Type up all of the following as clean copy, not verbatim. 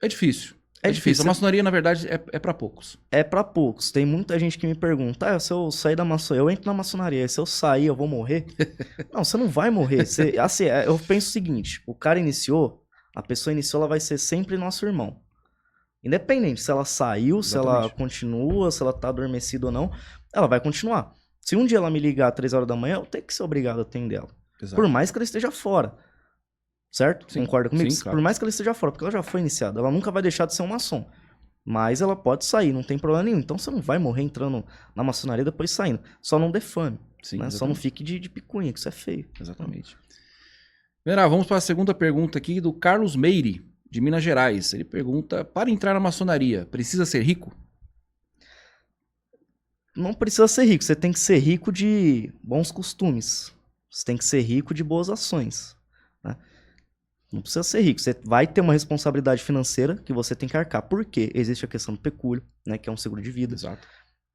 É difícil. É É difícil. A difícil. maçonaria, na verdade, é para poucos. É pra poucos. Tem muita gente que me pergunta, se eu sair da maçonaria, eu entro na maçonaria, se eu sair eu vou morrer? Não, você não vai morrer. Assim, eu penso o seguinte, o cara iniciou, a pessoa iniciou, ela vai ser sempre nosso irmão. Independente se ela saiu, se ela Exatamente. continua, se ela tá adormecida ou não, ela vai continuar. Se um dia ela me ligar às 3 horas da manhã, eu tenho que ser obrigado a atender ela. Exato. Por mais que ela esteja fora. Certo? Sim, Concorda comigo? sim, claro. Por mais que ela esteja fora, porque ela já foi iniciada, ela nunca vai deixar de ser um maçom. Mas ela pode sair, não tem problema nenhum. Então você não vai morrer entrando na maçonaria e depois saindo. Só não defame. Sim, Né? Só não fique de picuinha, que isso é feio. Exatamente. Venerável, vamos para a segunda pergunta aqui do Carlos Meire, de Minas Gerais. Ele pergunta, para entrar na maçonaria, precisa ser rico? Não precisa ser rico, você tem que ser rico de bons costumes. Você tem que ser rico de boas ações. Né? Não precisa ser rico, você vai ter uma responsabilidade financeira que você tem que arcar. Por quê? Existe a questão do pecúlio, né, que é um seguro de vida. Exato.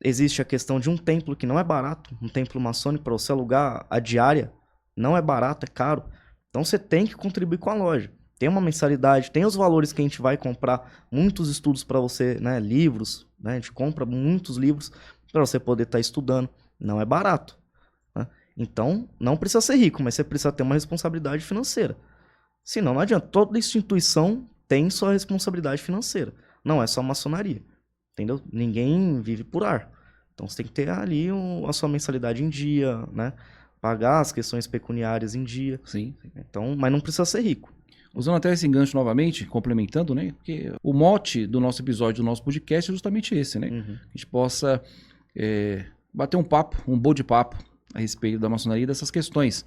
Existe a questão de um templo que não é barato, um templo maçônico para você alugar a diária, não é barato, é caro. Então você tem que contribuir com a loja. Tem uma mensalidade, tem os valores que a gente vai comprar, muitos estudos para você, né, livros, né, a gente compra muitos livros para você poder estar estudando. Não é barato. Né? Então, não precisa ser rico, mas você precisa ter uma responsabilidade financeira. Senão, não adianta. Toda instituição tem sua responsabilidade financeira. Não é só maçonaria. Entendeu? Ninguém vive por ar. Então, você tem que ter ali a sua mensalidade em dia, né? Pagar as questões pecuniárias em dia. Sim. Então, mas não precisa ser rico. Usando até esse gancho novamente, complementando, né? Porque o mote do nosso episódio, do nosso podcast é justamente esse, né? Uhum. A gente possa bater um papo, um bom de papo a respeito da maçonaria e dessas questões.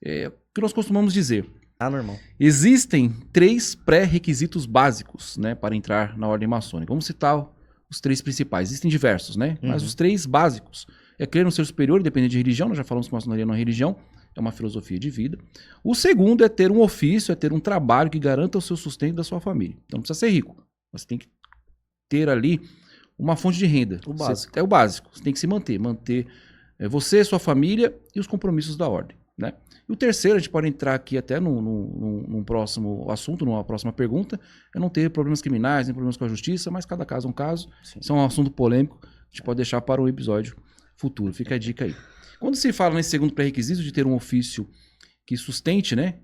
O que nós costumamos dizer? Normal. Existem 3 pré-requisitos básicos, né, para entrar na ordem maçônica. Vamos citar os 3 principais. Existem diversos, né? Mas os 3 básicos é crer no ser superior, independente de religião. Nós já falamos que a maçonaria não é religião, é uma filosofia de vida. O segundo é ter um ofício, é ter um trabalho que garanta o seu sustento da sua família. Então não precisa ser rico. Você tem que ter ali uma fonte de renda. O básico. É o básico. Você tem que se manter. Manter você, sua família e os compromissos da ordem, né? E o terceiro, a gente pode entrar aqui até num próximo assunto, numa próxima pergunta, é não ter problemas criminais, nem problemas com a justiça, mas cada caso é um caso. Sim. Isso é um assunto polêmico, a gente pode deixar para um episódio futuro. Fica a dica aí. Quando se fala nesse segundo pré-requisito de ter um ofício que sustente, né,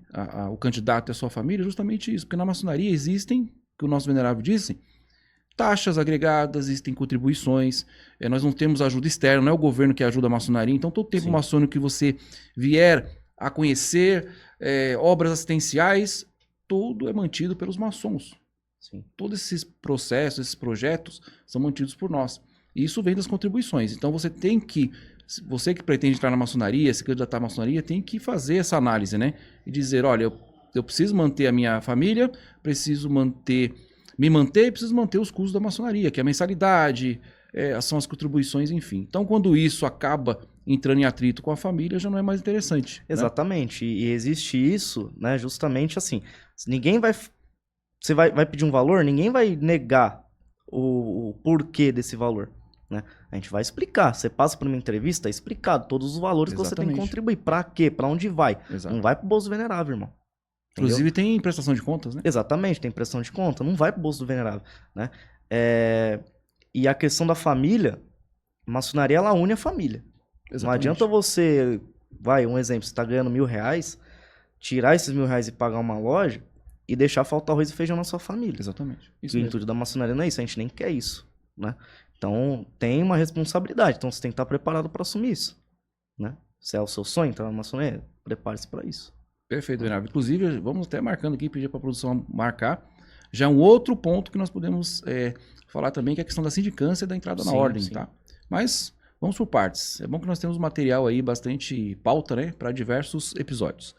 o candidato e a sua família, é justamente isso. Porque na maçonaria existem, que o nosso venerável disse, taxas agregadas, existem contribuições, nós não temos ajuda externa, não é o governo que ajuda a maçonaria, então todo tempo maçônico que você vier a conhecer, obras assistenciais, tudo é mantido pelos maçons. Sim. Todos esses processos, esses projetos são mantidos por nós. E isso vem das contribuições. Então você que pretende entrar na maçonaria, se candidatar à maçonaria, tem que fazer essa análise, né? E dizer, olha, eu preciso manter a minha família, preciso me manter e preciso manter os custos da maçonaria, que é a mensalidade, são as contribuições, enfim. Então, quando isso acaba entrando em atrito com a família, já não é mais interessante. Exatamente. Né? E existe isso, né, justamente assim. Ninguém vai... Você vai pedir um valor, ninguém vai negar o porquê desse valor. Né? A gente vai explicar. Você passa por uma entrevista, é explicado todos os valores que você tem que contribuir. Pra quê? Pra onde vai? Exato. Não vai pro bolso venerável, irmão. Inclusive tem prestação de contas, né? Exatamente, tem prestação de conta. Não vai pro bolso do venerável. Né? E a questão da família, a maçonaria, ela une a família. Exatamente. Não adianta você... um exemplo, você tá ganhando R$1.000, tirar esses R$1.000 e pagar uma loja e deixar faltar arroz e feijão na sua família. Exatamente. Isso o intuito da maçonaria não é isso, a gente nem quer isso, né? Então, tem uma responsabilidade, então você tem que estar preparado para assumir isso, né? Se é o seu sonho entrar na maçonaria, prepare-se para isso. Perfeito, Venerável. Inclusive, vamos até marcando aqui, pedir para a produção marcar, já um outro ponto que nós podemos falar também, que é a questão da sindicância e da entrada na ordem, tá? Mas vamos por partes. É bom que nós temos material aí, bastante pauta, né, para diversos episódios.